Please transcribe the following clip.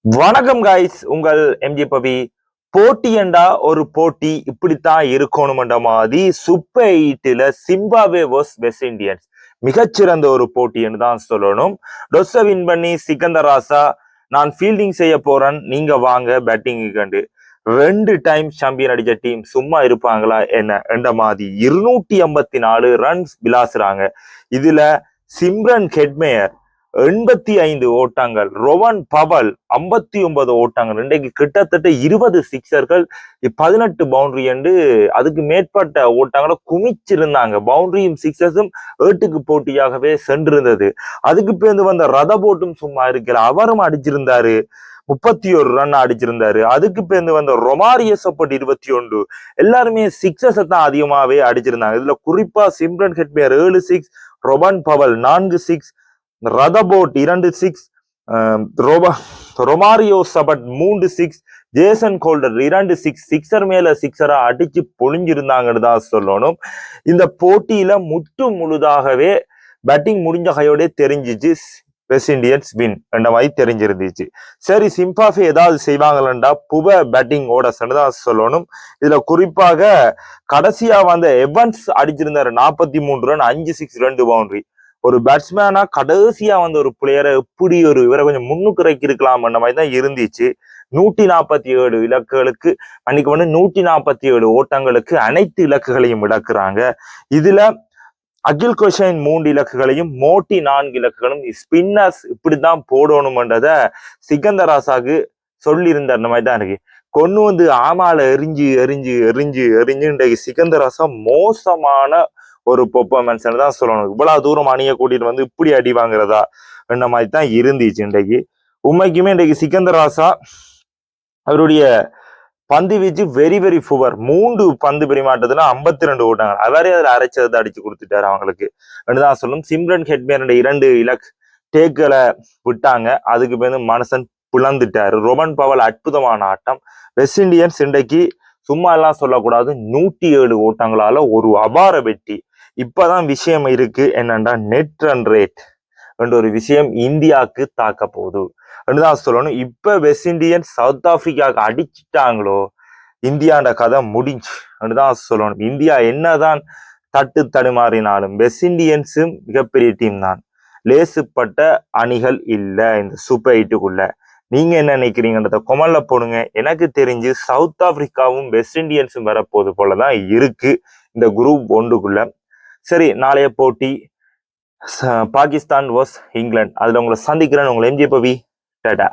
வணக்கம் காய்ஸ், உங்கள் எம்ஜி பவி. போட்டி என்றா ஒரு போட்டி இப்படித்தான் இருக்கணும்ன்ற மாதிரி சூப்பர் 8ல சிம்பாப்வே வர்ஸ் வெஸ்ட் இண்டியன்ஸ் மிகச்சிறந்த ஒரு போட்டி என்று தான் சொல்லணும். டொஸ்ஸை வின் பண்ணி சிக்கந்தர் ராசா நான் ஃபீல்டிங் செய்ய போறேன், நீங்க வாங்க பேட்டிங் கண்டு 2 டைம் சாம்பியன் அடிச்ச டீம் சும்மா இருப்பாங்களா என்ன என்ற மாதிரி 254 ரன்ஸ் விளாசுறாங்க. இதுல சிம்ரன் ஹெட்மேயர் 85 ஓட்டங்கள், ரொவன் பவல் 59 ஓட்டங்கள், இன்றைக்கு கிட்டத்தட்ட 20 சிக்ஸர்கள், 18 பவுண்டரி என்று அதுக்கு மேற்பட்ட ஓட்டங்களை குமிச்சிருந்தாங்க. பவுண்டரியும் சிக்ஸஸும் ஏட்டுக்கு போட்டியாகவே சென்றிருந்தது. அதுக்கு பேருந்து வந்த ரதபோட்டும் சும்மா இருக்கல, அவரும் அடிச்சிருந்தாரு, 31 ரன் அடிச்சிருந்தாரு. அதுக்கு பேருந்து வந்த ரொமாரியோ சப்போர்ட் 21, எல்லாருமே சிக்ஸஸை தான் அதிகமாகவே அடிச்சிருந்தாங்க. இதுல குறிப்பா Shimron Hetmyer 7 six, Rovman Powell 4 six, ரதபோட் 2 six, Romario Shepherd 3 six, Jason Holder 2 six, sixer மேல சிக்ஸரா அடிச்சு பொழிஞ்சிருந்தாங்கன்னு தான் சொல்லணும். இந்த போட்டியில முழுதாகவே பேட்டிங் முடிஞ்ச கையோட தெரிஞ்சிச்சு வெஸ்ட் இண்டியன்ஸ் வின் என்ற மாதிரி தெரிஞ்சிருந்துச்சு. சரி, சிம்பாப்வே ஏதாவது செய்வாங்களா புவ பேட்டிங் ஓடஸ்ன்னு தான் சொல்லணும். இதுல குறிப்பாக கடைசியா வந்த எவன்ஸ் அடிச்சிருந்தாரு 43 ரன், 5 சிக்ஸ், 2 பவுண்டரி. ஒரு பேட்ஸ்மேனா கடைசியா வந்து ஒரு பிளேயரை எப்படி இவரை கொஞ்சம் முன்னுக்கு இருக்கலாம் அந்த மாதிரி தான் இருந்துச்சு. 147 இலக்குகளுக்கு அன்னைக்கு வந்து 147 ஓட்டங்களுக்கு அனைத்து இலக்குகளையும் இழக்குறாங்க. இதுல அகில் கோஷன் 3 இலக்குகளையும், மோட்டி 4 இலக்குகளும், ஸ்பின்னர்ஸ் இப்படிதான் போடணும்ன்றத சிக்கந்தர் ராசாக்கு சொல்லியிருந்த அந்த மாதிரி தான் இருக்கு. கொண்டு வந்து ஆமால எரிஞ்சு எரிஞ்சு எரிஞ்சு எரிஞ்சு இன்றைக்கு சிக்கந்தர் ராசா மோசமான ஒரு பெர்ஃபார்மன்ஸ் தான் சொல்லணும். இவ்வளவு தூரம் அணிய கூட்டிட்டு வந்து இப்படி அடி வாங்குறதா என்ற மாதிரி தான் இருந்துச்சு. இன்றைக்கு உண்மைக்குமே இன்றைக்கு சிக்கந்தர் ராசா அவருடைய பந்து வீச்சு வெரி புவர். 3 பந்து பரிமாற்றத்துல 52 ஓட்டாங்க. அவரே அதுல அரைச்சதை அடிச்சு கொடுத்துட்டாரு அவங்களுக்கு தான் சொல்லணும். சிம்ரன் ஹெட்மேயர் 2 இலக்கு டேக்களை விட்டாங்க, அதுக்கு பேருந்து மனுஷன் பிளந்துட்டாரு. ரொபன் பவல் அற்புதமான ஆட்டம். வெஸ்ட் இண்டியன்ஸ் இன்றைக்கு சும்மா எல்லாம் சொல்லக்கூடாது, 107 ஓட்டங்களால ஒரு அபார வெற்றி. இப்பதான் விஷயம் இருக்கு என்னன்னா, நெட் ரன் ரேட் என்ற ஒரு விஷயம் இந்தியாவுக்கு தாக்க போகுது தான் சொல்லணும். இப்ப வெஸ்ட் இண்டியன்ஸ் சவுத் ஆப்பிரிக்காவுக்கு அடிச்சுட்டாங்களோ, இந்தியாண்ட கதை முடிஞ்சு தான் சொல்லணும். இந்தியா என்னதான் தட்டு தடுமாறினாலும் வெஸ்ட் இண்டியன்ஸும் மிகப்பெரிய டீம் தான். லேசுப்பட்ட அணிகள் இல்லை இந்த சூப்பர் 8க்குள்ள. நீங்க என்ன நினைக்கிறீங்கன்றத கொமல்ல போடுங்க. எனக்கு தெரிஞ்சு சவுத் ஆப்பிரிக்காவும் வெஸ்ட் இண்டியன்ஸும் வரப்போது போலதான் இருக்கு இந்த குரூப் 1க்குள்ள. சரி, நாளைய போட்டி பாகிஸ்தான் வர்ஸ் இங்கிலாந்து. அதுல உங்களை சந்திக்கிறேன். உங்களை எம்ஜி பவி. டாடா.